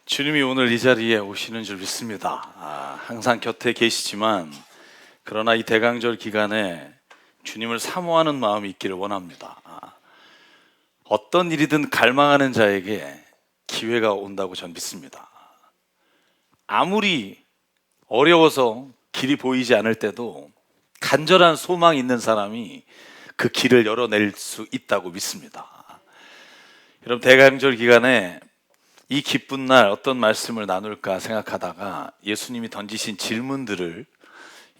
주님이 오늘 이 자리에 오시는 줄 믿습니다. 항상 곁에 계시지만 그러나 이 대강절 기간에 주님을 사모하는 마음이 있기를 원합니다. 어떤 일이든 갈망하는 자에게 기회가 온다고 전 믿습니다. 아무리 어려워서 길이 보이지 않을 때도 간절한 소망이 있는 사람이 그 길을 열어낼 수 있다고 믿습니다. 여러분, 대강절 기간에 이 기쁜 날 어떤 말씀을 나눌까 생각하다가 예수님이 던지신 질문들을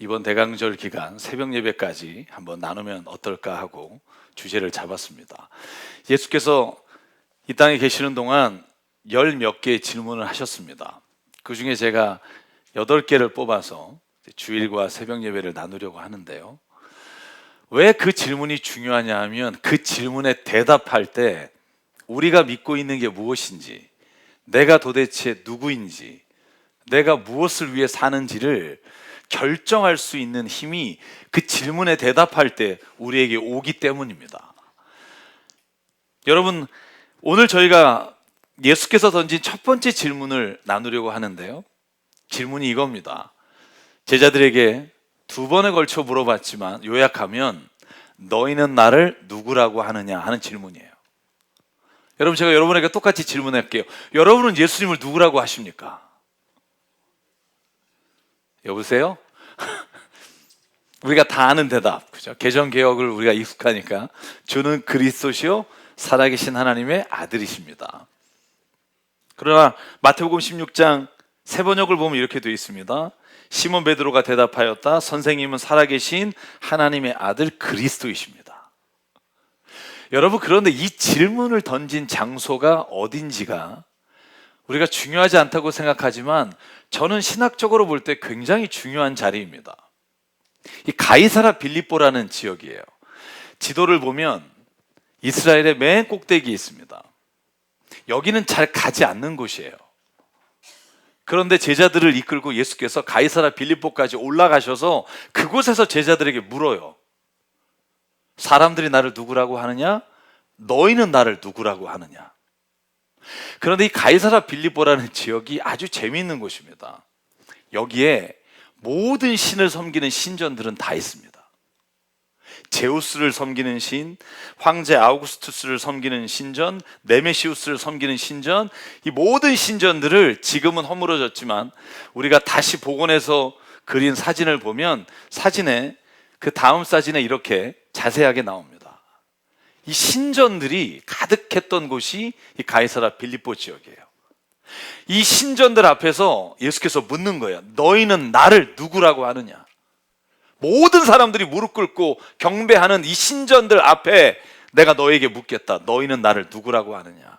이번 대강절 기간 새벽 예배까지 한번 나누면 어떨까 하고 주제를 잡았습니다. 예수께서 이 땅에 계시는 동안 열 몇 개의 질문을 하셨습니다. 그 중에 제가 8개를 뽑아서 주일과 새벽 예배를 나누려고 하는데요. 왜 그 질문이 중요하냐 하면 그 질문에 대답할 때 우리가 믿고 있는 게 무엇인지, 내가 도대체 누구인지, 내가 무엇을 위해 사는지를 결정할 수 있는 힘이 그 질문에 대답할 때 우리에게 오기 때문입니다. 여러분, 오늘 저희가 예수께서 던진 첫 번째 질문을 나누려고 하는데요. 질문이 이겁니다. 제자들에게 2번에 걸쳐 물어봤지만 요약하면 너희는 나를 누구라고 하느냐 하는 질문이에요. 여러분, 제가 여러분에게 똑같이 질문할게요. 여러분은 예수님을 누구라고 하십니까? 여보세요? 우리가 다 아는 대답, 그죠? 개정개혁을 우리가 익숙하니까 주는 그리스도시요 살아계신 하나님의 아들이십니다. 그러나 마태복음 16장 세 번역을 보면 이렇게 되어 있습니다. 시몬 베드로가 대답하였다. 선생님은 살아계신 하나님의 아들 그리스도이십니다. 여러분, 그런데 이 질문을 던진 장소가 어딘지가 우리가 중요하지 않다고 생각하지만 저는 신학적으로 볼 때 굉장히 중요한 자리입니다. 이 가이사라 빌립보라는 지역이에요. 지도를 보면 이스라엘의 맨 꼭대기에 있습니다. 여기는 잘 가지 않는 곳이에요. 그런데 제자들을 이끌고 예수께서 가이사라 빌립보까지 올라가셔서 그곳에서 제자들에게 물어요. 사람들이 나를 누구라고 하느냐? 너희는 나를 누구라고 하느냐? 그런데 이 가이사라 빌립보라는 지역이 아주 재미있는 곳입니다. 여기에 모든 신을 섬기는 신전들은 다 있습니다. 제우스를 섬기는 신, 황제 아우구스투스를 섬기는 신전, 네메시우스를 섬기는 신전, 이 모든 신전들을 지금은 허물어졌지만 우리가 다시 복원해서 그린 사진을 보면 사진에 그 다음 사진에 이렇게 자세하게 나옵니다. 이 신전들이 가득했던 곳이 이 가이사라 빌립보 지역이에요. 이 신전들 앞에서 예수께서 묻는 거예요. 너희는 나를 누구라고 하느냐? 모든 사람들이 무릎 꿇고 경배하는 이 신전들 앞에 내가 너에게 묻겠다. 너희는 나를 누구라고 하느냐?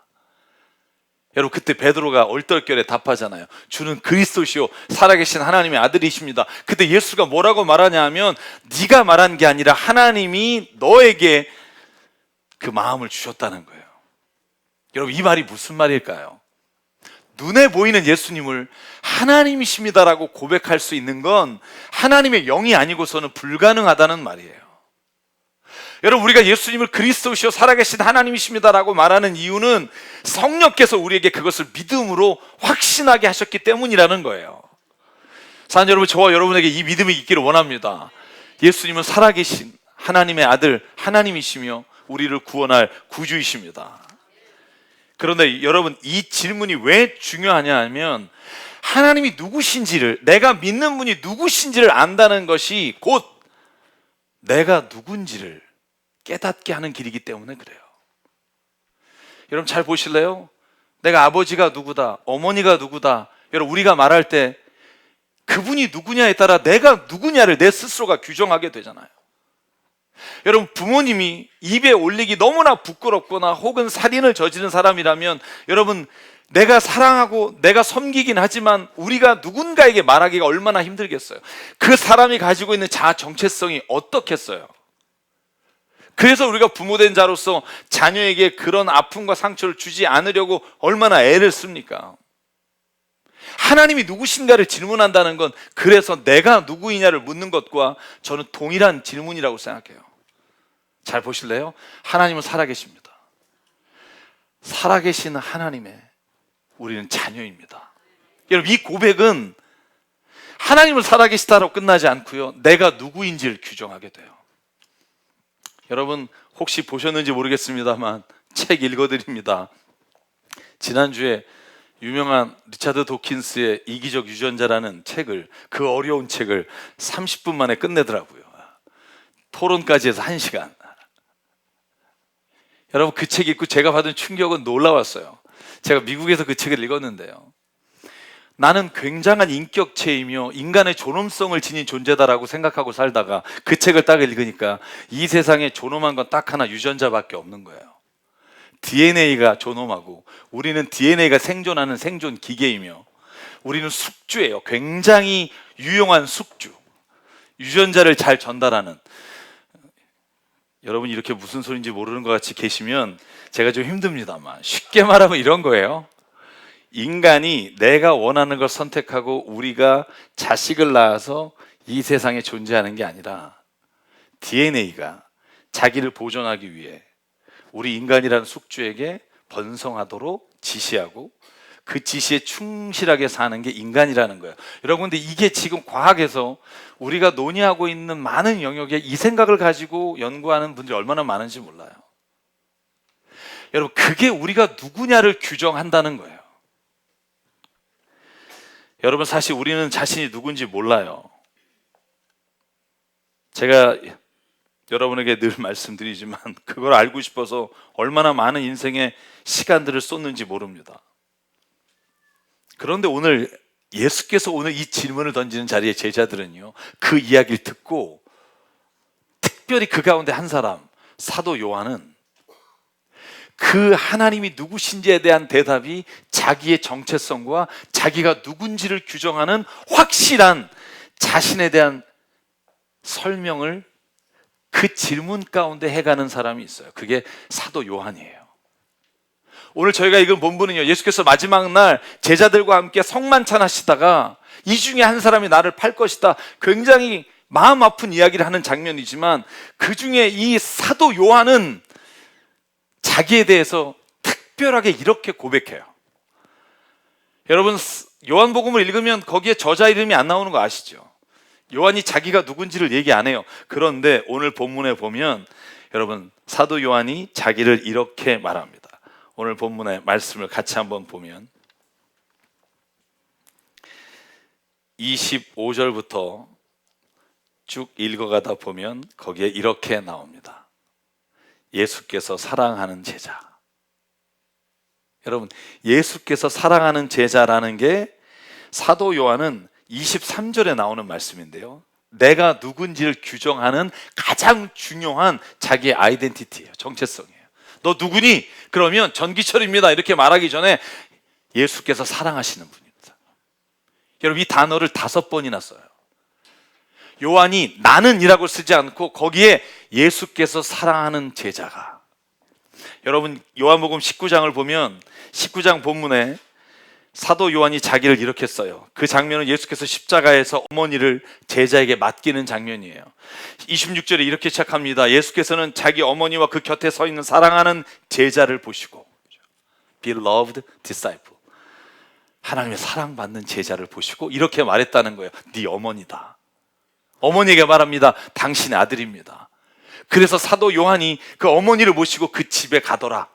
여러분, 그때 베드로가 얼떨결에 답하잖아요. 주는 그리스도시요 살아계신 하나님의 아들이십니다. 그때 예수가 뭐라고 말하냐 하면 네가 말한 게 아니라 하나님이 너에게 그 마음을 주셨다는 거예요. 여러분, 이 말이 무슨 말일까요? 눈에 보이는 예수님을 하나님이십니다라고 고백할 수 있는 건 하나님의 영이 아니고서는 불가능하다는 말이에요. 여러분, 우리가 예수님을 그리스도시요 살아계신 하나님이십니다라고 말하는 이유는 성령께서 우리에게 그것을 믿음으로 확신하게 하셨기 때문이라는 거예요. 사랑하는 여러분, 저와 여러분에게 이 믿음이 있기를 원합니다. 예수님은 살아계신 하나님의 아들 하나님이시며 우리를 구원할 구주이십니다. 그런데 여러분, 이 질문이 왜 중요하냐 하면 하나님이 누구신지를, 내가 믿는 분이 누구신지를 안다는 것이 곧 내가 누군지를 깨닫게 하는 길이기 때문에 그래요. 여러분, 잘 보실래요? 내가 아버지가 누구다, 어머니가 누구다, 여러분, 우리가 말할 때 그분이 누구냐에 따라 내가 누구냐를 내 스스로가 규정하게 되잖아요. 여러분, 부모님이 입에 올리기 너무나 부끄럽거나 혹은 살인을 저지른 사람이라면 여러분, 내가 사랑하고 내가 섬기긴 하지만 우리가 누군가에게 말하기가 얼마나 힘들겠어요. 그 사람이 가지고 있는 자아 정체성이 어떻겠어요. 그래서 우리가 부모된 자로서 자녀에게 그런 아픔과 상처를 주지 않으려고 얼마나 애를 씁니까? 하나님이 누구신가를 질문한다는 건 그래서 내가 누구이냐를 묻는 것과 저는 동일한 질문이라고 생각해요. 잘 보실래요? 하나님은 살아계십니다. 살아계신 하나님의 우리는 자녀입니다. 여러분, 이 고백은 하나님을 살아계시다로 끝나지 않고요, 내가 누구인지를 규정하게 돼요. 여러분 혹시 보셨는지 모르겠습니다만 책 읽어드립니다. 지난주에 유명한 리차드 도킨스의 이기적 유전자라는 책을, 그 어려운 책을 30분 만에 끝내더라고요. 토론까지 해서 1시간. 여러분, 그 책 읽고 제가 받은 충격은 놀라웠어요. 제가 미국에서 그 책을 읽었는데요, 나는 굉장한 인격체이며 인간의 존엄성을 지닌 존재다라고 생각하고 살다가 그 책을 딱 읽으니까 이 세상에 존엄한 건 딱 하나, 유전자밖에 없는 거예요. DNA가 존엄하고 우리는 DNA가 생존하는 생존 기계이며 우리는 숙주예요. 굉장히 유용한 숙주, 유전자를 잘 전달하는. 여러분, 이렇게 무슨 소리인지 모르는 것 같이 계시면 제가 좀 힘듭니다만, 쉽게 말하면 이런 거예요. 인간이 내가 원하는 걸 선택하고 우리가 자식을 낳아서 이 세상에 존재하는 게 아니라 DNA가 자기를 보존하기 위해 우리 인간이라는 숙주에게 번성하도록 지시하고 그 지시에 충실하게 사는 게 인간이라는 거예요. 여러분, 근데 이게 지금 과학에서 우리가 논의하고 있는 많은 영역에 이 생각을 가지고 연구하는 분들이 얼마나 많은지 몰라요. 여러분, 그게 우리가 누구냐를 규정한다는 거예요. 여러분, 사실 우리는 자신이 누군지 몰라요. 제가 여러분에게 늘 말씀드리지만 그걸 알고 싶어서 얼마나 많은 인생의 시간들을 쏟는지 모릅니다. 그런데 오늘 예수께서 오늘 이 질문을 던지는 자리에 제자들은요, 그 이야기를 듣고 특별히 그 가운데 한 사람, 사도 요한은 그 하나님이 누구신지에 대한 대답이 자기의 정체성과 자기가 누군지를 규정하는 확실한 자신에 대한 설명을 그 질문 가운데 해가는 사람이 있어요. 그게 사도 요한이에요. 오늘 저희가 읽은 본문은요, 예수께서 마지막 날 제자들과 함께 성만찬 하시다가 이 중에 한 사람이 나를 팔 것이다, 굉장히 마음 아픈 이야기를 하는 장면이지만 그 중에 이 사도 요한은 자기에 대해서 특별하게 이렇게 고백해요. 여러분, 요한복음을 읽으면 거기에 저자 이름이 안 나오는 거 아시죠? 요한이 자기가 누군지를 얘기 안 해요. 그런데 오늘 본문에 보면 여러분, 사도 요한이 자기를 이렇게 말합니다. 오늘 본문의 말씀을 같이 한번 보면 25절부터 쭉 읽어가다 보면 거기에 이렇게 나옵니다. 예수께서 사랑하는 제자. 여러분, 예수께서 사랑하는 제자라는 게 사도 요한은 23절에 나오는 말씀인데요, 내가 누군지를 규정하는 가장 중요한 자기의 아이덴티티예요. 정체성이에요. 너 누구니? 그러면 전기철입니다 이렇게 말하기 전에 예수께서 사랑하시는 분입니다. 여러분, 이 단어를 5번이나 써요. 요한이 나는 이라고 쓰지 않고 거기에 예수께서 사랑하는 제자가. 여러분, 요한복음 19장을 보면 19장 본문에 사도 요한이 자기를 이렇게 써요. 그 장면은 예수께서 십자가에서 어머니를 제자에게 맡기는 장면이에요. 26절에 이렇게 시작합니다. 예수께서는 자기 어머니와 그 곁에 서 있는 사랑하는 제자를 보시고, beloved disciple, 하나님의 사랑받는 제자를 보시고 이렇게 말했다는 거예요. 네 어머니다. 어머니에게 말합니다. 당신의 아들입니다. 그래서 사도 요한이 그 어머니를 모시고 그 집에 가더라.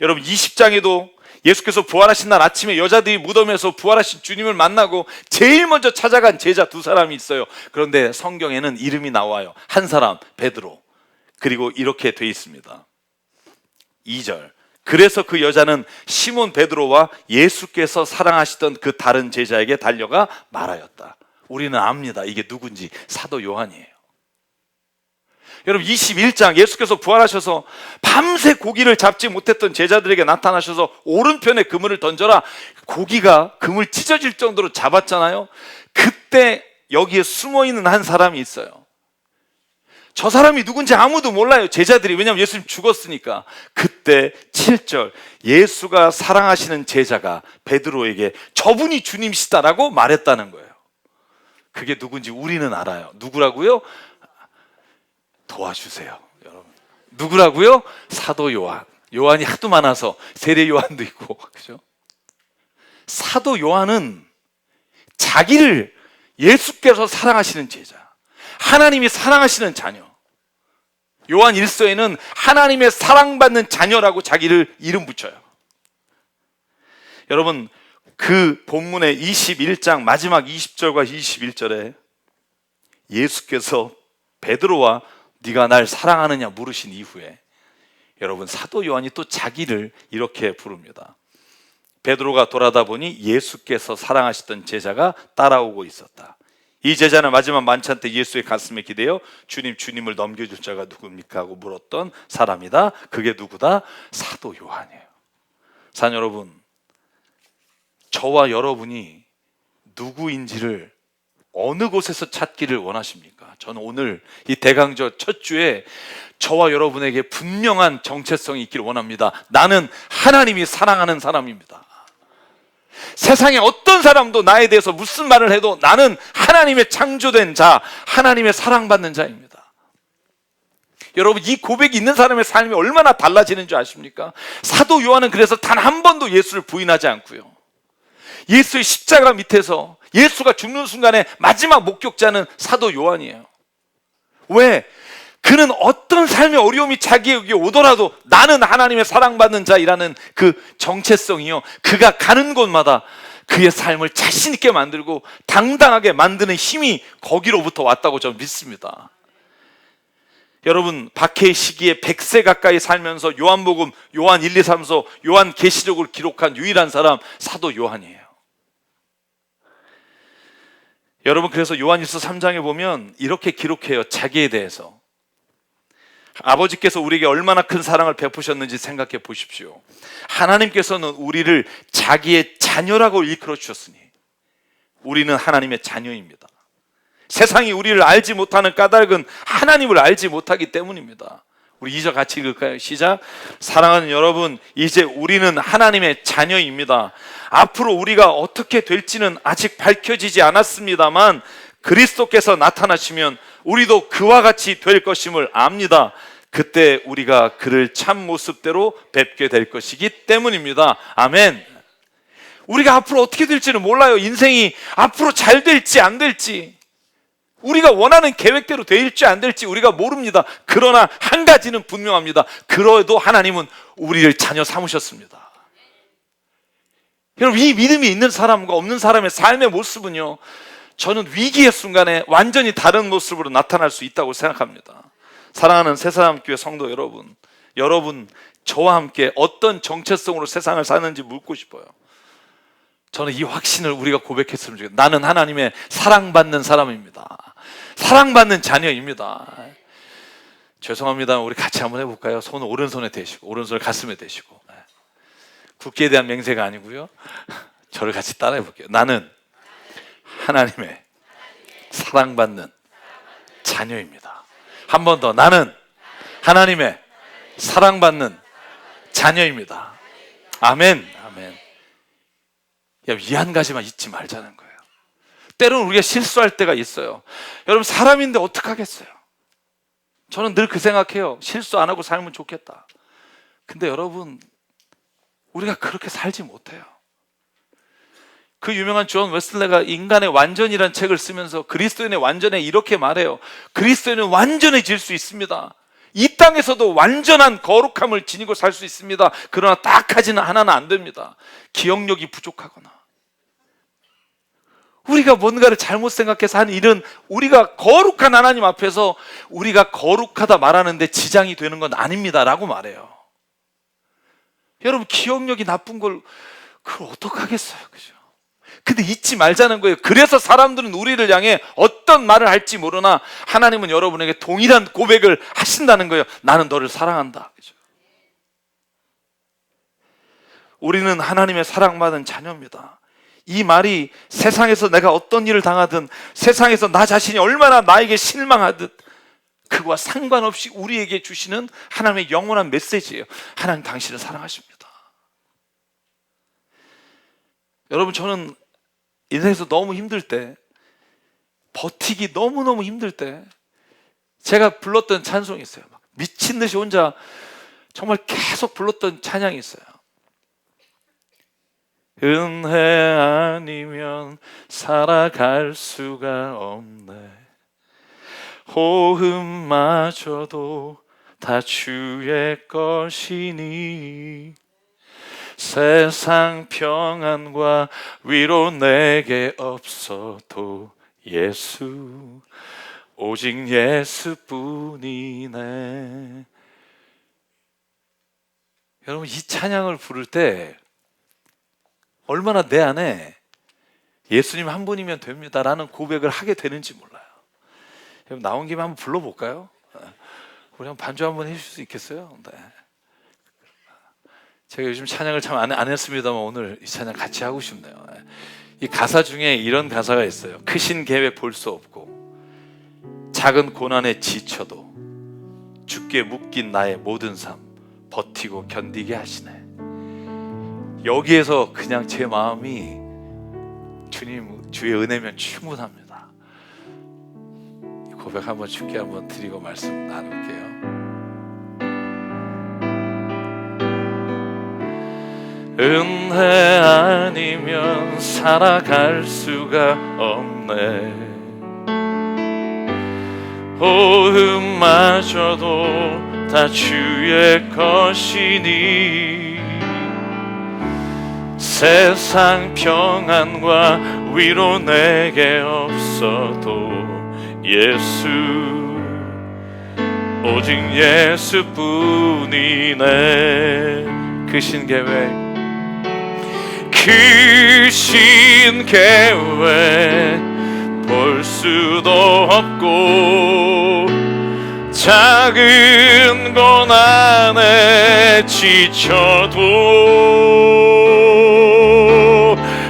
여러분, 20장에도 예수께서 부활하신 날 아침에 여자들이 무덤에서 부활하신 주님을 만나고 제일 먼저 찾아간 제자 2사람이 있어요. 그런데 성경에는 이름이 나와요. 한 사람 베드로, 그리고 이렇게 돼 있습니다. 2절, 그래서 그 여자는 시몬 베드로와 예수께서 사랑하시던 그 다른 제자에게 달려가 말하였다. 우리는 압니다. 이게 누군지. 사도 요한이에요. 여러분, 21장 예수께서 부활하셔서 밤새 고기를 잡지 못했던 제자들에게 나타나셔서 오른편에 그물을 던져라. 고기가 그물 찢어질 정도로 잡았잖아요. 그때 여기에 숨어있는 한 사람이 있어요. 저 사람이 누군지 아무도 몰라요, 제자들이. 왜냐하면 예수님 죽었으니까. 그때 7절, 예수가 사랑하시는 제자가 베드로에게 저분이 주님이시다라고 말했다는 거예요. 그게 누군지 우리는 알아요. 누구라고요? 도와주세요, 여러분. 누구라고요? 사도 요한. 요한이 하도 많아서 세례 요한도 있고, 그죠? 사도 요한은 자기를 예수께서 사랑하시는 제자, 하나님이 사랑하시는 자녀, 요한 1서에는 하나님의 사랑받는 자녀라고 자기를 이름 붙여요. 여러분, 그 본문의 21장 마지막 20절과 21절에 예수께서 베드로와 네가 날 사랑하느냐 물으신 이후에 여러분, 사도 요한이 또 자기를 이렇게 부릅니다. 베드로가 돌아다 보니 예수께서 사랑하시던 제자가 따라오고 있었다. 이 제자는 마지막 만찬 때 예수의 가슴에 기대어 주님, 주님을 넘겨줄 자가 누굽니까? 하고 물었던 사람이다. 그게 누구다? 사도 요한이에요. 사랑 여러분, 저와 여러분이 누구인지를 어느 곳에서 찾기를 원하십니까? 저는 오늘 이 대강절 첫 주에 저와 여러분에게 분명한 정체성이 있기를 원합니다. 나는 하나님이 사랑하는 사람입니다. 세상에 어떤 사람도 나에 대해서 무슨 말을 해도 나는 하나님의 창조된 자, 하나님의 사랑받는 자입니다. 여러분, 이 고백이 있는 사람의 삶이 얼마나 달라지는 줄 아십니까? 사도 요한은 그래서 단 한 번도 예수를 부인하지 않고요, 예수의 십자가 밑에서 예수가 죽는 순간에 마지막 목격자는 사도 요한이에요. 왜? 그는 어떤 삶의 어려움이 자기에게 오더라도 나는 하나님의 사랑받는 자이라는 그 정체성이요, 그가 가는 곳마다 그의 삶을 자신 있게 만들고 당당하게 만드는 힘이 거기로부터 왔다고 저는 믿습니다. 여러분, 박해의 시기에 100세 가까이 살면서 요한복음, 요한 1, 2, 3서, 요한 계시록을 기록한 유일한 사람 사도 요한이에요. 여러분, 그래서 요한일서 3장에 보면 이렇게 기록해요. 자기에 대해서 아버지께서 우리에게 얼마나 큰 사랑을 베푸셨는지 생각해 보십시오. 하나님께서는 우리를 자기의 자녀라고 일컬어 주셨으니 우리는 하나님의 자녀입니다. 세상이 우리를 알지 못하는 까닭은 하나님을 알지 못하기 때문입니다. 우리 2절 같이 읽을까요? 시작. 사랑하는 여러분, 이제 우리는 하나님의 자녀입니다. 앞으로 우리가 어떻게 될지는 아직 밝혀지지 않았습니다만 그리스도께서 나타나시면 우리도 그와 같이 될 것임을 압니다. 그때 우리가 그를 참 모습대로 뵙게 될 것이기 때문입니다. 아멘. 우리가 앞으로 어떻게 될지는 몰라요. 인생이 앞으로 잘 될지 안 될지, 우리가 원하는 계획대로 될지 안 될지 우리가 모릅니다. 그러나 한 가지는 분명합니다. 그래도 하나님은 우리를 자녀 삼으셨습니다. 여러분, 이 믿음이 있는 사람과 없는 사람의 삶의 모습은요, 저는 위기의 순간에 완전히 다른 모습으로 나타날 수 있다고 생각합니다. 사랑하는 새사랑교회 성도 여러분, 여러분 저와 함께 어떤 정체성으로 세상을 사는지 묻고 싶어요. 저는 이 확신을 우리가 고백했으면 좋겠어요. 나는 하나님의 사랑받는 사람입니다. 사랑받는 자녀입니다. 죄송합니다. 우리 같이 한번 해볼까요? 손을 오른손에 대시고 오른손을 가슴에 대시고. 국기에 대한 맹세가 아니고요, 저를 같이 따라해 볼게요. 나는 하나님의 사랑받는 자녀입니다. 한 번 더. 나는 하나님의 사랑받는 자녀입니다. 아멘. 아멘. 이 한 가지만 잊지 말자는 거예요. 때로는 우리가 실수할 때가 있어요. 여러분, 사람인데 어떡하겠어요? 저는 늘 그 생각해요. 실수 안 하고 살면 좋겠다. 근데 여러분, 우리가 그렇게 살지 못해요. 그 유명한 존 웨슬레가 인간의 완전이라는 책을 쓰면서 그리스도인의 완전에 이렇게 말해요. 그리스도인은 완전해질 수 있습니다. 이 땅에서도 완전한 거룩함을 지니고 살 수 있습니다. 그러나 딱 하나는 안 됩니다. 기억력이 부족하거나 우리가 뭔가를 잘못 생각해서 한 일은 우리가 거룩한 하나님 앞에서 우리가 거룩하다 말하는데 지장이 되는 건 아닙니다 라고 말해요. 여러분, 기억력이 나쁜 걸 그걸 어떡하겠어요, 그죠? 근데 잊지 말자는 거예요. 그래서 사람들은 우리를 향해 어떤 말을 할지 모르나 하나님은 여러분에게 동일한 고백을 하신다는 거예요. 나는 너를 사랑한다, 그죠? 우리는 하나님의 사랑받은 자녀입니다. 이 말이 세상에서 내가 어떤 일을 당하든, 세상에서 나 자신이 얼마나 나에게 실망하듯 그와 상관없이 우리에게 주시는 하나님의 영원한 메시지예요. 하나님 당신을 사랑하십니다. 여러분, 저는 인생에서 너무 힘들 때, 버티기 너무너무 힘들 때 제가 불렀던 찬송이 있어요. 막 미친 듯이 혼자 정말 계속 불렀던 찬양이 있어요. 은혜 아니면 살아갈 수가 없네. 호흡마저도 다 주의 것이니 세상 평안과 위로 내게 없어도 예수, 오직 예수뿐이네. 여러분, 이 찬양을 부를 때 얼마나 내 안에 예수님 한 분이면 됩니다라는 고백을 하게 되는지 몰라요. 여러분, 나온 김에 한번 불러볼까요? 우리 한번 반주 한번 해주실 수 있겠어요? 네. 제가 요즘 찬양을 참 안 했습니다만 오늘 이 찬양 같이 하고 싶네요. 이 가사 중에 이런 가사가 있어요. 크신 계획 볼 수 없고 작은 고난에 지쳐도 주께 묶인 나의 모든 삶 버티고 견디게 하시네. 여기에서 그냥 제 마음이 주님, 주의 은혜면 충분합니다. 이 고백 한번 주께 한번 드리고 말씀 나눌게요. 은혜 아니면 살아갈 수가 없네. 호흡마저도 다 주의 것이니 세상 평안과 위로 내게 없어도 예수, 오직 예수뿐이네. 크신 계획, 크신 계획 볼 수도 없고 작은 고난에 지쳐도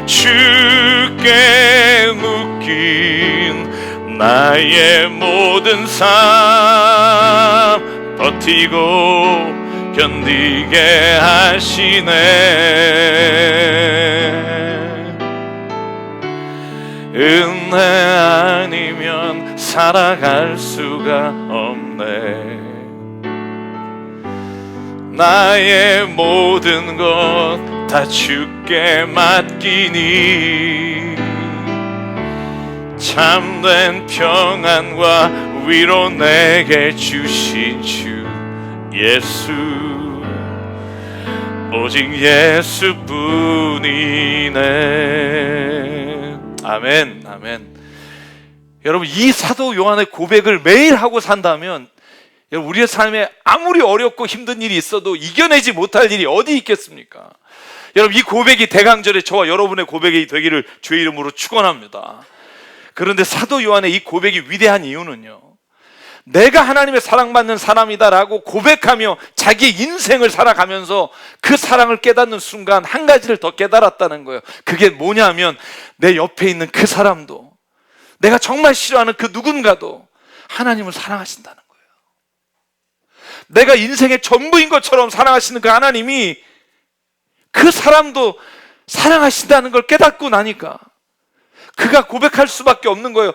주께 묶인 나의 모든 삶 버티고 견디게 하시네. 은혜 아니면 살아갈 수가 없네. 나의 모든 것 다 주께 맡기니 참된 평안과 위로 내게 주신 주 예수, 오직 예수뿐이네. 아멘, 아멘. 여러분, 이 사도 요한의 고백을 매일 하고 산다면 우리의 삶에 아무리 어렵고 힘든 일이 있어도 이겨내지 못할 일이 어디 있겠습니까? 여러분, 이 고백이 대강절에 저와 여러분의 고백이 되기를 주의 이름으로 축원합니다. 그런데 사도 요한의 이 고백이 위대한 이유는요, 내가 하나님의 사랑받는 사람이다라고 고백하며 자기 인생을 살아가면서 그 사랑을 깨닫는 순간 한 가지를 더 깨달았다는 거예요. 그게 뭐냐면 내 옆에 있는 그 사람도, 내가 정말 싫어하는 그 누군가도 하나님을 사랑하신다는 거예요. 내가 인생의 전부인 것처럼 사랑하시는 그 하나님이 그 사람도 사랑하신다는 걸 깨닫고 나니까 그가 고백할 수밖에 없는 거예요.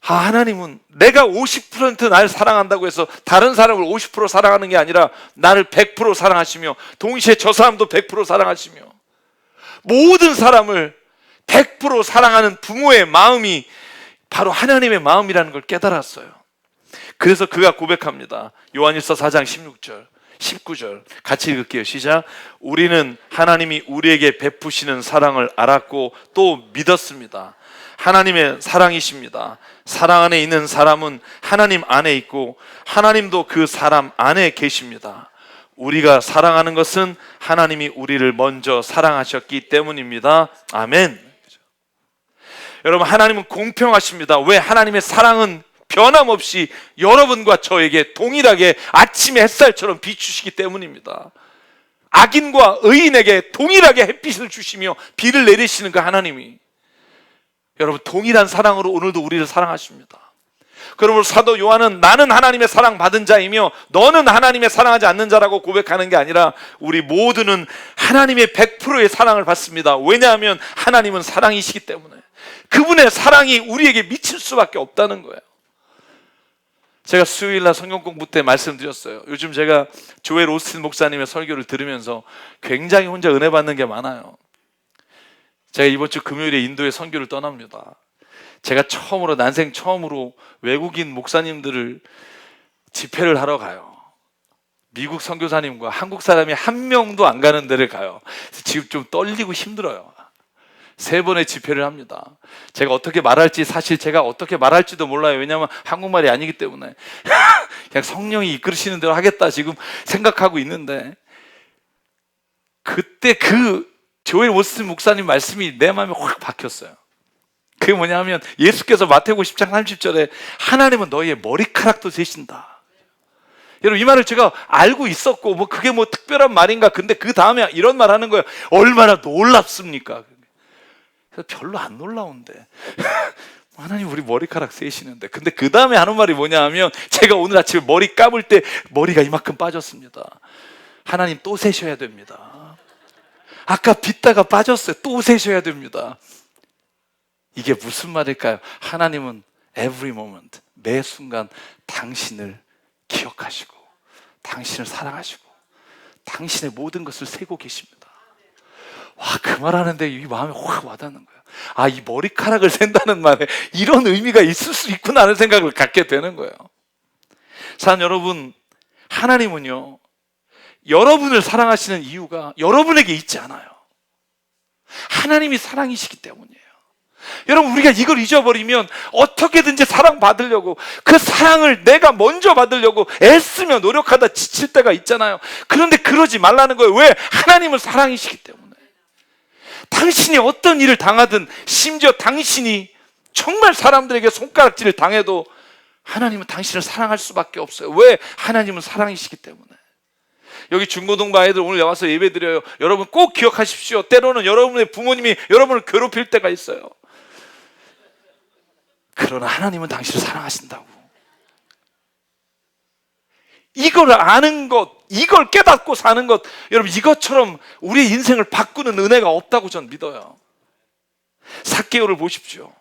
아, 하나님은 내가 50% 날 사랑한다고 해서 다른 사람을 50% 사랑하는 게 아니라 나를 100% 사랑하시며 동시에 저 사람도 100% 사랑하시며 모든 사람을 100% 사랑하는 부모의 마음이 바로 하나님의 마음이라는 걸 깨달았어요. 그래서 그가 고백합니다. 요한일서 4장 16절 19절 같이 읽을게요. 시작. 우리는 하나님이 우리에게 베푸시는 사랑을 알았고 또 믿었습니다. 하나님의 사랑이십니다. 사랑 안에 있는 사람은 하나님 안에 있고 하나님도 그 사람 안에 계십니다. 우리가 사랑하는 것은 하나님이 우리를 먼저 사랑하셨기 때문입니다. 아멘. 여러분, 하나님은 공평하십니다. 왜? 하나님의 사랑은 변함없이 여러분과 저에게 동일하게 아침의 햇살처럼 비추시기 때문입니다. 악인과 의인에게 동일하게 햇빛을 주시며 비를 내리시는 그 하나님이 여러분 동일한 사랑으로 오늘도 우리를 사랑하십니다. 그러므로 사도 요한은 나는 하나님의 사랑받은 자이며 너는 하나님의 사랑하지 않는 자라고 고백하는 게 아니라 우리 모두는 하나님의 100%의 사랑을 받습니다. 왜냐하면 하나님은 사랑이시기 때문에 그분의 사랑이 우리에게 미칠 수밖에 없다는 거예요. 제가 수요일날 성경 공부 때 말씀드렸어요. 요즘 제가 조엘 오스틴 목사님의 설교를 들으면서 굉장히 혼자 은혜 받는 게 많아요. 제가 이번 주 금요일에 인도에 선교를 떠납니다. 제가 난생 처음으로 외국인 목사님들을 집회를 하러 가요. 미국 선교사님과 한국 사람이 한 명도 안 가는 데를 가요. 지금 좀 떨리고 힘들어요. 3번의 집회를 합니다. 제가 어떻게 말할지, 사실 제가 어떻게 말할지도 몰라요. 왜냐하면 한국말이 아니기 때문에. 그냥 성령이 이끌으시는 대로 하겠다 지금 생각하고 있는데, 그때 그 조엘 오스틴 목사님 말씀이 내 마음에 확 박혔어요. 그게 뭐냐면 예수께서 마태복음 10장 30절에 하나님은 너희의 머리카락도 세신다. 여러분, 이 말을 제가 알고 있었고 그게 특별한 말인가, 근데 그 다음에 이런 말 하는 거예요. 얼마나 놀랍습니까? 그래서 별로 안 놀라운데 하나님 우리 머리카락 세시는데, 근데 그 다음에 하는 말이 뭐냐 하면, 제가 오늘 아침에 머리 감을 때 머리가 이만큼 빠졌습니다. 하나님 또 세셔야 됩니다. 아까 빗다가 빠졌어요. 또 세셔야 됩니다. 이게 무슨 말일까요? 하나님은 every moment, 매 순간 당신을 기억하시고 당신을 사랑하시고 당신의 모든 것을 세고 계십니다. 와, 그 말하는데 이 마음에 확 와닿는 거예요. 아, 이 머리카락을 센다는 말에 이런 의미가 있을 수 있구나 하는 생각을 갖게 되는 거예요. 사랑 여러분, 하나님은요, 여러분을 사랑하시는 이유가 여러분에게 있지 않아요. 하나님이 사랑이시기 때문이에요. 여러분, 우리가 이걸 잊어버리면 어떻게든지 사랑받으려고, 그 사랑을 내가 먼저 받으려고 애쓰며 노력하다 지칠 때가 있잖아요. 그런데 그러지 말라는 거예요. 왜? 하나님은 사랑이시기 때문에. 당신이 어떤 일을 당하든, 심지어 당신이 정말 사람들에게 손가락질을 당해도 하나님은 당신을 사랑할 수밖에 없어요. 왜? 하나님은 사랑이시기 때문에. 여기 중고등부 아이들 오늘 와서 예배드려요. 여러분 꼭 기억하십시오. 때로는 여러분의 부모님이 여러분을 괴롭힐 때가 있어요. 그러나 하나님은 당신을 사랑하신다고. 이걸 아는 것, 이걸 깨닫고 사는 것, 여러분 이것처럼 우리의 인생을 바꾸는 은혜가 없다고 전 믿어요. 삭개오를 보십시오.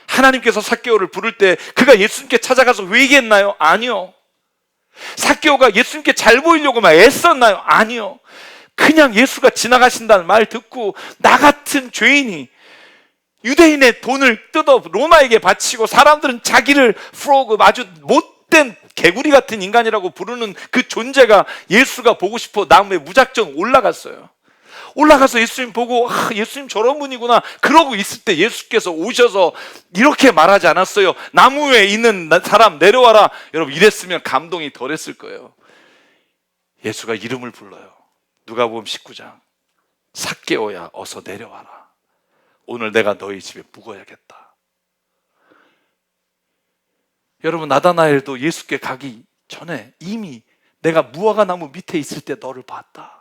하나님께서 삭개오를 부를 때 그가 예수님께 찾아가서 회개했나요? 아니요. 삭개오가 예수님께 잘 보이려고 막 애썼나요? 아니요. 그냥 예수가 지나가신다는 말 듣고 나 같은 죄인이 유대인의 돈을 뜯어 로마에게 바치고, 사람들은 자기를 프로그, 아주 못된 개구리 같은 인간이라고 부르는 그 존재가 예수가 보고 싶어 나무에 무작정 올라갔어요. 올라가서 예수님 보고, 예수님 저런 분이구나 그러고 있을 때 예수께서 오셔서 이렇게 말하지 않았어요? 나무 위에 있는 사람 내려와라. 여러분, 이랬으면 감동이 덜했을 거예요. 예수가 이름을 불러요. 누가복음 19장, 삭개오야 어서 내려와라. 오늘 내가 너희 집에 묵어야겠다. 여러분, 나다나엘도 예수께 가기 전에 이미 내가 무화과 나무 밑에 있을 때 너를 봤다.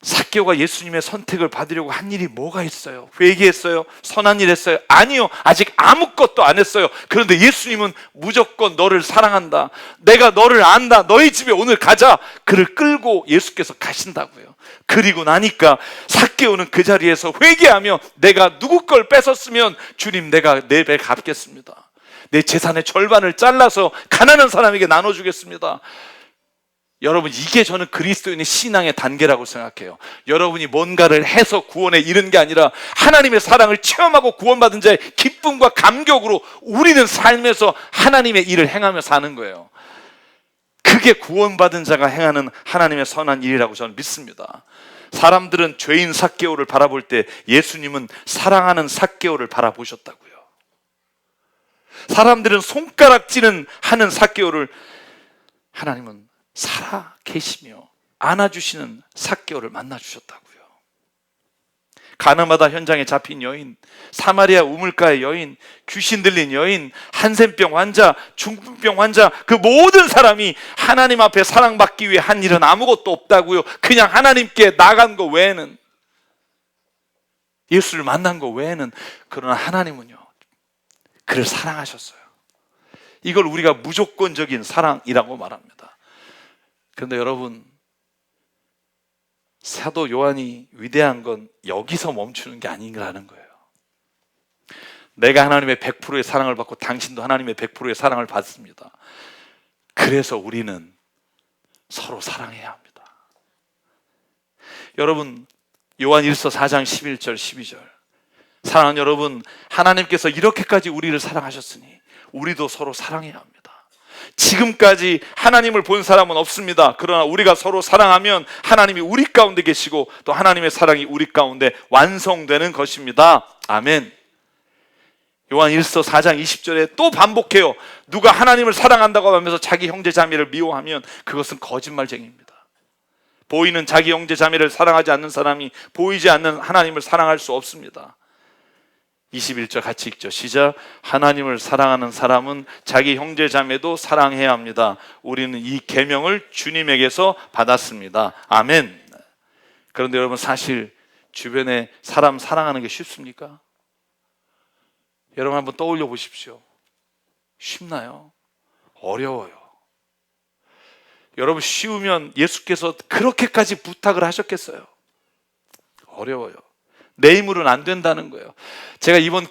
삭개오가 예수님의 선택을 받으려고 한 일이 뭐가 있어요? 회개했어요? 선한 일 했어요? 아니요. 아직 아무것도 안 했어요. 그런데 예수님은 무조건 너를 사랑한다. 내가 너를 안다. 너희 집에 오늘 가자. 그를 끌고 예수께서 가신다고요. 그리고 나니까 삭개오는 그 자리에서 회개하며, 내가 누구 걸 뺏었으면 주님 내가 4배 갚겠습니다. 내 재산의 절반을 잘라서 가난한 사람에게 나눠주겠습니다. 여러분, 이게 저는 그리스도인의 신앙의 단계라고 생각해요. 여러분이 뭔가를 해서 구원에 이른 게 아니라 하나님의 사랑을 체험하고 구원받은 자의 기쁨과 감격으로 우리는 삶에서 하나님의 일을 행하며 사는 거예요. 그게 구원받은 자가 행하는 하나님의 선한 일이라고 저는 믿습니다. 사람들은 죄인 삭개오를 바라볼 때 예수님은 사랑하는 삭개오를 바라보셨다고요. 사람들은 손가락질은 하는 삭개오를 하나님은 살아 계시며 안아주시는 삭개오를 만나주셨다고요. 가늠하다 현장에 잡힌 여인, 사마리아 우물가의 여인, 귀신 들린 여인, 한센병 환자, 중풍병 환자, 그 모든 사람이 하나님 앞에 사랑받기 위해 한 일은 아무것도 없다고요. 그냥 하나님께 나간 거 외에는, 예수를 만난 거 외에는. 그러나 하나님은요, 그를 사랑하셨어요. 이걸 우리가 무조건적인 사랑이라고 말합니다. 그런데 여러분, 사도 요한이 위대한 건 여기서 멈추는 게 아닌가라는 거예요. 내가 하나님의 100%의 사랑을 받고 당신도 하나님의 100%의 사랑을 받습니다. 그래서 우리는 서로 사랑해야 합니다. 여러분, 요한일서 4장 11절 12절. 사랑하는 여러분, 하나님께서 이렇게까지 우리를 사랑하셨으니 우리도 서로 사랑해야 합니다. 지금까지 하나님을 본 사람은 없습니다. 그러나 우리가 서로 사랑하면 하나님이 우리 가운데 계시고 또 하나님의 사랑이 우리 가운데 완성되는 것입니다. 아멘. 요한일서 4장 20절에 또 반복해요. 누가 하나님을 사랑한다고 하면서 자기 형제 자매를 미워하면 그것은 거짓말쟁이입니다. 보이는 자기 형제 자매를 사랑하지 않는 사람이 보이지 않는 하나님을 사랑할 수 없습니다. 21절 같이 읽죠. 시작. 하나님을 사랑하는 사람은 자기 형제 자매도 사랑해야 합니다. 우리는 이 계명을 주님에게서 받았습니다. 아멘. 그런데 여러분, 사실 주변에 사람 사랑하는 게 쉽습니까? 여러분 한번 떠올려 보십시오. 쉽나요? 어려워요. 여러분, 쉬우면 예수께서 그렇게까지 부탁을 하셨겠어요? 어려워요. 내 힘으로는 안 된다는 거예요. 제가 이번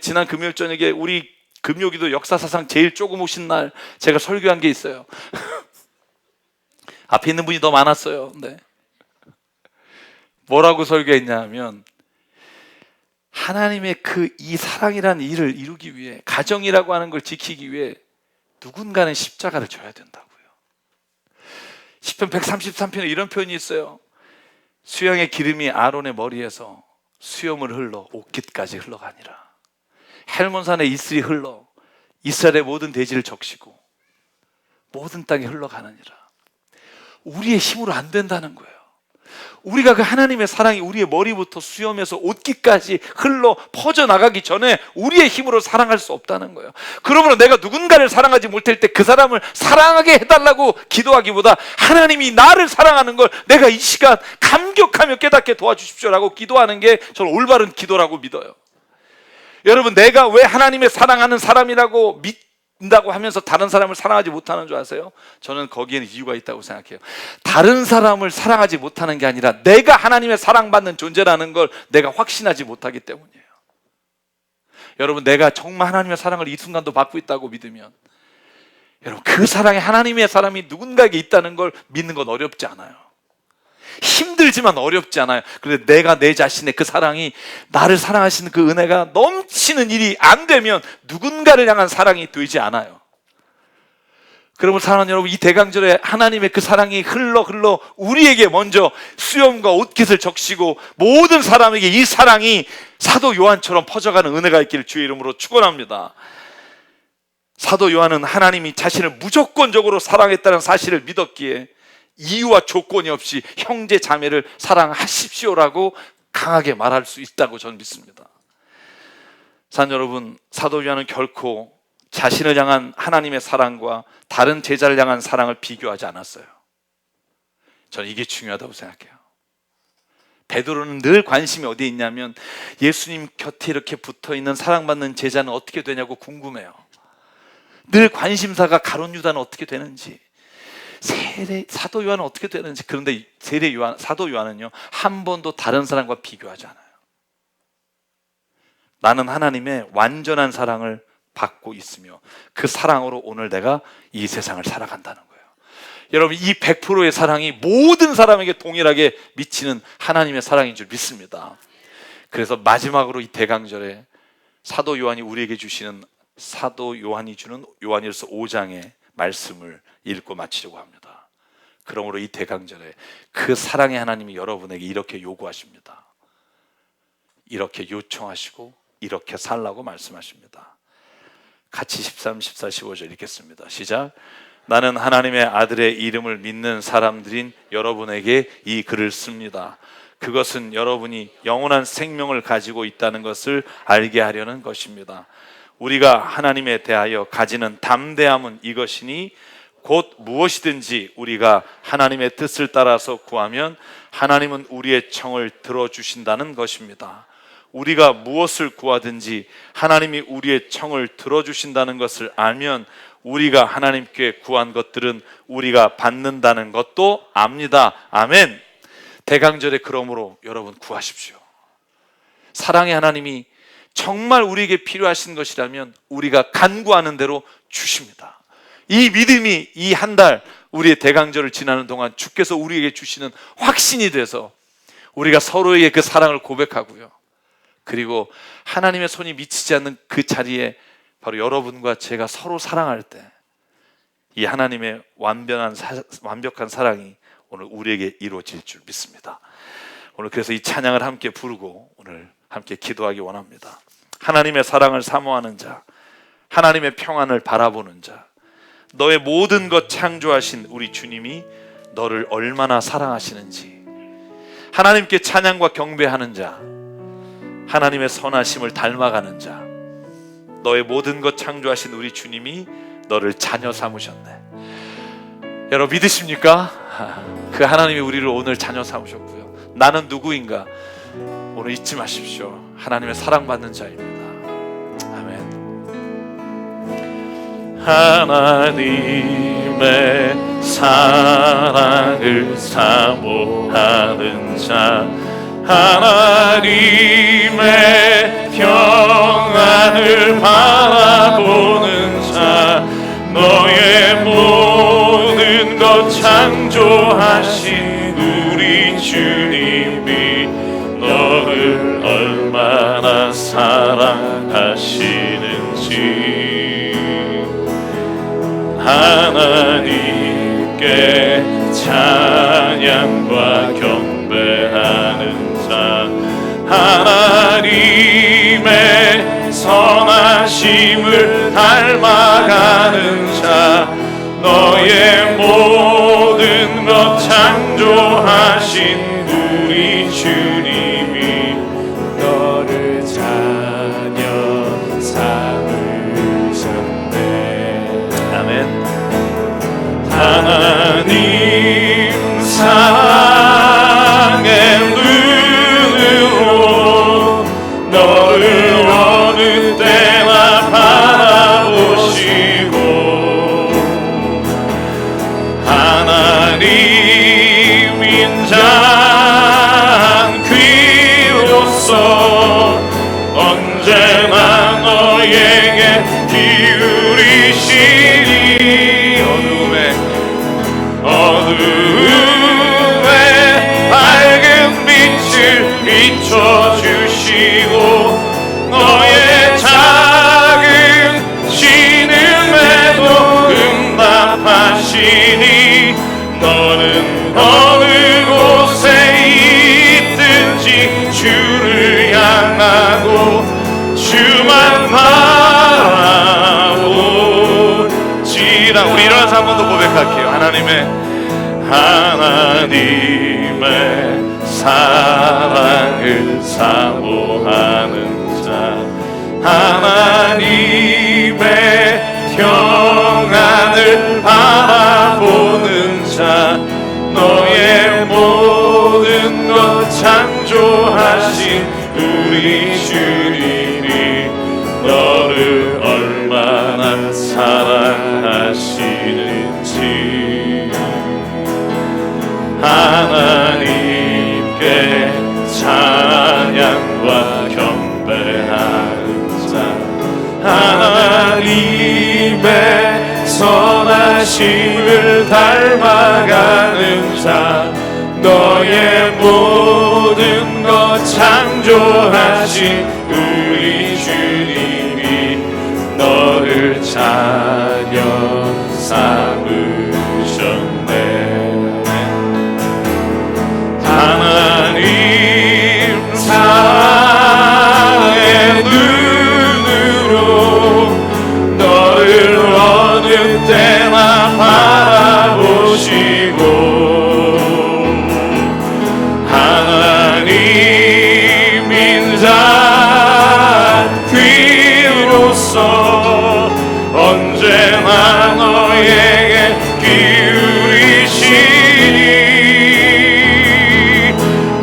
지난 금요일 저녁에 우리 금요기도 역사사상 제일 조금 오신 날 제가 설교한 게 있어요. 앞에 있는 분이 더 많았어요. 네. 뭐라고 설교했냐 하면, 하나님의 이 사랑이라는 일을 이루기 위해, 가정이라고 하는 걸 지키기 위해 누군가는 십자가를 져야 된다고요. 시편 133편에 이런 표현이 있어요. 수양의 기름이 아론의 머리에서 수염을 흘러 옷깃까지 흘러가니라. 헬몬산의 이슬이 흘러 이스라엘의 모든 대지를 적시고 모든 땅에 흘러가느니라. 우리의 힘으로 안 된다는 거예요. 우리가 그 하나님의 사랑이 우리의 머리부터 수염에서 옷깃까지 흘러 퍼져나가기 전에 우리의 힘으로 사랑할 수 없다는 거예요. 그러므로 내가 누군가를 사랑하지 못할 때 그 사람을 사랑하게 해달라고 기도하기보다 하나님이 나를 사랑하는 걸 내가 이 시간 감격하며 깨닫게 도와주십시오라고 기도하는 게 저는 올바른 기도라고 믿어요. 여러분, 내가 왜 하나님의 사랑하는 사람이라고 믿는다고 하면서 다른 사람을 사랑하지 못하는 줄 아세요? 저는 거기에는 이유가 있다고 생각해요. 다른 사람을 사랑하지 못하는 게 아니라 내가 하나님의 사랑받는 존재라는 걸 내가 확신하지 못하기 때문이에요. 여러분, 내가 정말 하나님의 사랑을 이 순간도 받고 있다고 믿으면, 여러분, 그 사랑에 하나님의 사람이 누군가에게 있다는 걸 믿는 건 어렵지 않아요. 힘들지만 어렵지 않아요. 그런데 내가 내 자신의 그 사랑이, 나를 사랑하시는 그 은혜가 넘치는 일이 안 되면 누군가를 향한 사랑이 되지 않아요. 그러면 사랑하는 여러분, 이 대강절에 하나님의 그 사랑이 흘러 우리에게 먼저 수염과 옷깃을 적시고 모든 사람에게 이 사랑이 사도 요한처럼 퍼져가는 은혜가 있기를 주의 이름으로 축원합니다. 사도 요한은 하나님이 자신을 무조건적으로 사랑했다는 사실을 믿었기에 이유와 조건이 없이 형제 자매를 사랑하십시오라고 강하게 말할 수 있다고 저는 믿습니다. 사랑하는 여러분, 사도 요한은 결코 자신을 향한 하나님의 사랑과 다른 제자를 향한 사랑을 비교하지 않았어요. 저는 이게 중요하다고 생각해요. 베드로는 늘 관심이 어디에 있냐면, 예수님 곁에 이렇게 붙어있는 사랑받는 제자는 어떻게 되냐고 궁금해요. 늘 관심사가 가룟 유다는 어떻게 되는지, 사도 요한은 어떻게 되는지. 그런데 사도 요한은요, 한 번도 다른 사람과 비교하지 않아요. 나는 하나님의 완전한 사랑을 받고 있으며 그 사랑으로 오늘 내가 이 세상을 살아간다는 거예요. 여러분, 이 100%의 사랑이 모든 사람에게 동일하게 미치는 하나님의 사랑인 줄 믿습니다. 그래서 마지막으로 이 대강절에 사도 요한이 우리에게 주시는, 사도 요한이 주는 요한일서 5장의 말씀을 읽고 마치려고 합니다. 그러므로 이 대강절에 그 사랑의 하나님이 여러분에게 이렇게 요구하십니다. 이렇게 요청하시고 이렇게 살라고 말씀하십니다. 같이 13, 14, 15절 읽겠습니다. 시작. 나는 하나님의 아들의 이름을 믿는 사람들인 여러분에게 이 글을 씁니다. 그것은 여러분이 영원한 생명을 가지고 있다는 것을 알게 하려는 것입니다. 우리가 하나님에 대하여 가지는 담대함은 이것이니, 곧 무엇이든지 우리가 하나님의 뜻을 따라서 구하면 하나님은 우리의 청을 들어주신다는 것입니다. 우리가 무엇을 구하든지 하나님이 우리의 청을 들어주신다는 것을 알면 우리가 하나님께 구한 것들은 우리가 받는다는 것도 압니다. 아멘. 대강절에 그러므로 여러분 구하십시오. 사랑의 하나님이 정말 우리에게 필요하신 것이라면 우리가 간구하는 대로 주십니다. 이 믿음이 이 한 달 우리의 대강절을 지나는 동안 주께서 우리에게 주시는 확신이 돼서 우리가 서로에게 그 사랑을 고백하고요. 그리고 하나님의 손이 미치지 않는 그 자리에 바로 여러분과 제가 서로 사랑할 때 이 하나님의 완벽한 사랑이 오늘 우리에게 이루어질 줄 믿습니다. 오늘 그래서 이 찬양을 함께 부르고 오늘 함께 기도하기 원합니다. 하나님의 사랑을 사모하는 자, 하나님의 평안을 바라보는 자, 너의 모든 것 창조하신 우리 주님이 너를 얼마나 사랑하시는지, 하나님께 찬양과 경배하는 자, 하나님의 선하심을 닮아가는 자, 너의 모든 것 창조하신 우리 주님이 너를 자녀 삼으셨네. 여러분 믿으십니까? 그 하나님이 우리를 오늘 자녀 삼으셨고요. 나는 누구인가? 오늘 잊지 마십시오. 하나님의 사랑받는 자입니다. 아멘. 하나님의 사랑을 사모하는 자, 하나님의 평안을 바라보는 자, 너의 모든 것 창조하신 우리 주님이 너를 얼마나 사랑하시는지, 하나님께 찬양과 경배하는 자, 하나님의 선하심을 닮아가는 자, 너의 모든 것 창조하신 우리 주님이 너를 자녀 삼으셨네. 아멘. 하나님 사랑의 눈으로 너를 어느 때나 바라보시고, 하나님 인자한 귀로서 언제나 너에게 기울이시니, 어둠에 밝은 빛을 비춰주시고, 너의 작은 신음에도 응답하시니, 너는 어느 곳에 있든지 주를 향하고 주만 바라보지라. 우리 일어나서 한 번 더 고백할게요. 하나님의 사랑을 사모하는 자, 하나님의 평안을 바라보는 자, 너의 모든 것 창조하신 우리 주님이 너를 얼마나 사랑하시는지, 하나님께 찬양과 경배하는 자, 하나님의 선하심을 닮아가는 자, 너의 모든 것 창조하신 우리 주님이 너를 자녀 삼으셨네. 하나님 사랑의 눈으로 너를 어느 때나 바라보시고, 하나님 인자한 귀로서 언제나 너에게 기울이시니,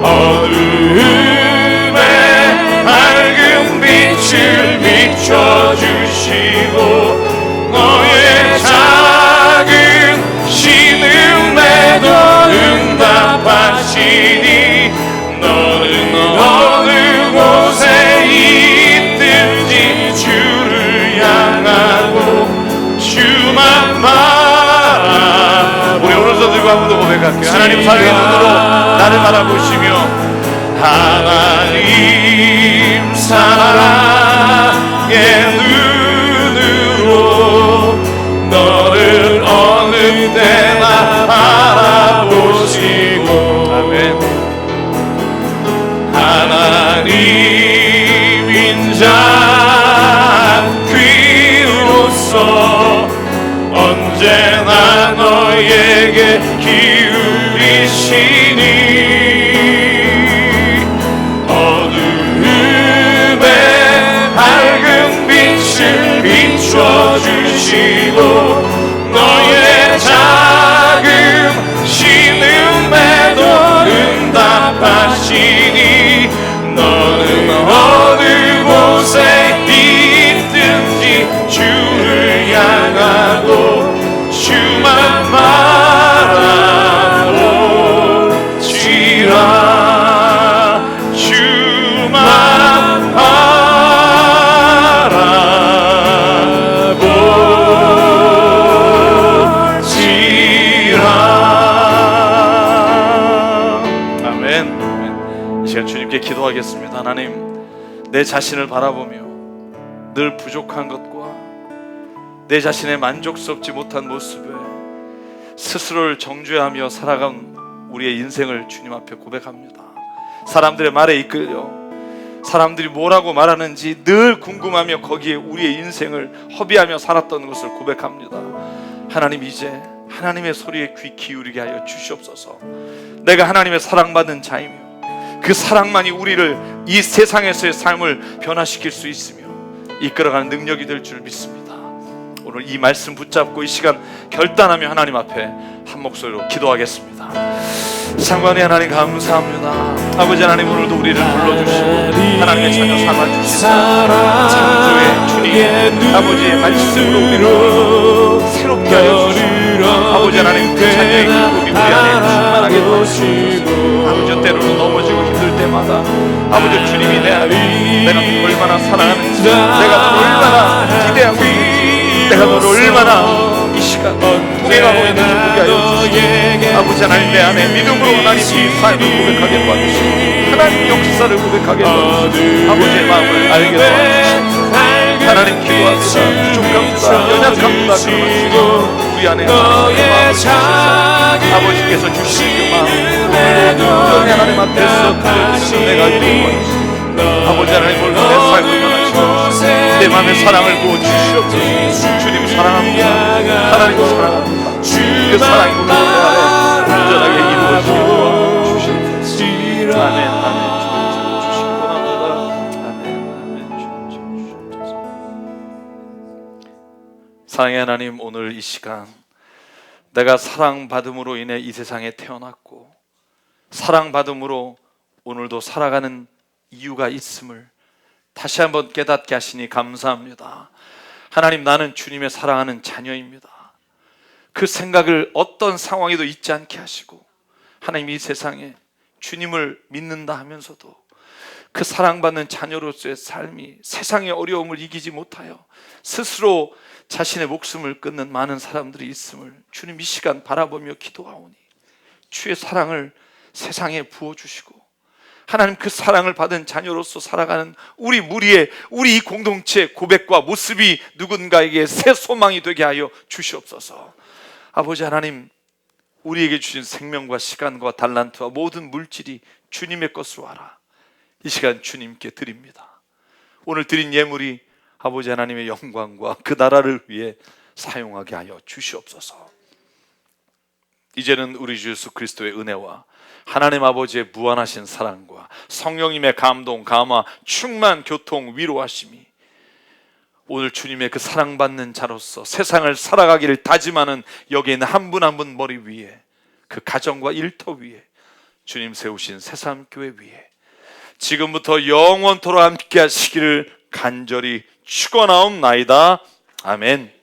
어둠에 밝은 빛을 비춰주시고, 너의 작은 신음에도 응답하시니, 너는 어느 곳에 있든지 주를 향하고 주만 바라. 우리 오른손 들고 한 번 더 고백할게요. 하나님 사랑의 눈으로 나를 바라보시며 하나님 사랑의 눈으로 너를 어느 때나 바라보시고 아멘. 하나님인 자 귀로서 언제나 너에게 기울이시니 어두움에 밝은 빛을 비춰주시고 너의 작은 신음에도 응답하시니 너는 어느 곳에 있든지 주를 향하고 주만 바라보지라 주만 바라보지라. 아멘. 이 시간 주님께 기도하겠습니다. 하나님, 내 자신을 바라보며 늘 부족한 것과 내 자신의 만족스럽지 못한 모습에 스스로를 정죄하며 살아간 우리의 인생을 주님 앞에 고백합니다. 사람들의 말에 이끌려 사람들이 뭐라고 말하는지 늘 궁금하며 거기에 우리의 인생을 허비하며 살았던 것을 고백합니다. 하나님, 이제 하나님의 소리에 귀 기울이게 하여 주시옵소서. 내가 하나님의 사랑받은 자이며 그 사랑만이 우리를 이 세상에서의 삶을 변화시킬 수 있으며 이끌어가는 능력이 될 줄 믿습니다. 오늘 이 말씀 붙잡고 이 시간 결단하며 하나님 앞에 한 목소리로 기도하겠습니다. 상관의 하나님 감사합니다. 아버지 하나님, 오늘도 우리를 불러주시고 하나님의 자녀 삼아주시고 창조의 주님 아버지의 말씀으로 우리를 새롭게 하여 주시고 아버지 하나님, 그 자녀의 기쁨이 우리 안에 충만하게 도와주시고 아버지, 때로는 넘어지고 힘들 때마다 아버지 주님이 내 안에 내가 너를 얼마나 사랑하는지, 내가 너를 얼마나 기대하고 있는지, 내가 너를 얼마나 이 시간 동행하고 있는지 보게 하여 주시고 아버지 하나님, 내 안에 믿음으로 하나님 이 삶을 고백하게 도와주시고 하나님 역사를 고백하게 도와주시고 아버지의 마음을 알게 도와주시고 하나님, 기도합니다. 부족합니다. 연약합니다. 그러나 주님 우리 안에 하나님의 마음을 주셔서 아버지께서 주신 그 마음 오늘도 온전히 하나님 앞에서 드려지는 내가 기도하시고 아버지 하나님, 오늘도 내 삶을 변화시켜 내 마음의 사랑을 부어주시옵소서. 주님 사랑합니다. 하나님 사랑합니다. 그 사랑이 오늘 내 안에 온전하게 이루어지게 도와주시옵소서. 아멘. 아멘. 주시기 원합니다. 아멘. 아멘. 주시옵소서. 사랑의 하나님, 오늘 이 시간 내가 사랑받음으로 인해 이 세상에 태어났고 사랑받음으로 오늘도 살아가는 이유가 있음을 다시 한번 깨닫게 하시니 감사합니다. 하나님, 나는 주님의 사랑하는 자녀입니다. 그 생각을 어떤 상황에도 잊지 않게 하시고 하나님, 이 세상에 주님을 믿는다 하면서도 그 사랑받는 자녀로서의 삶이 세상의 어려움을 이기지 못하여 스스로 자신의 목숨을 끊는 많은 사람들이 있음을 주님 이 시간 바라보며 기도하오니 주의 사랑을 세상에 부어주시고 하나님, 그 사랑을 받은 자녀로서 살아가는 우리 무리의 우리 이 공동체의 고백과 모습이 누군가에게 새 소망이 되게 하여 주시옵소서. 아버지 하나님, 우리에게 주신 생명과 시간과 달란트와 모든 물질이 주님의 것으로 알아 이 시간 주님께 드립니다. 오늘 드린 예물이 아버지 하나님의 영광과 그 나라를 위해 사용하게 하여 주시옵소서. 이제는 우리 주 예수 그리스도의 은혜와 하나님 아버지의 무한하신 사랑과 성령님의 감동, 감화, 충만, 교통, 위로하심이 오늘 주님의 그 사랑받는 자로서 세상을 살아가기를 다짐하는 여기 있는 한 분 한 분 머리 위에, 그 가정과 일터 위에, 주님 세우신 새삼교회 위에 지금부터 영원토록 함께 하시기를 간절히 축원하옵나이다. 아멘.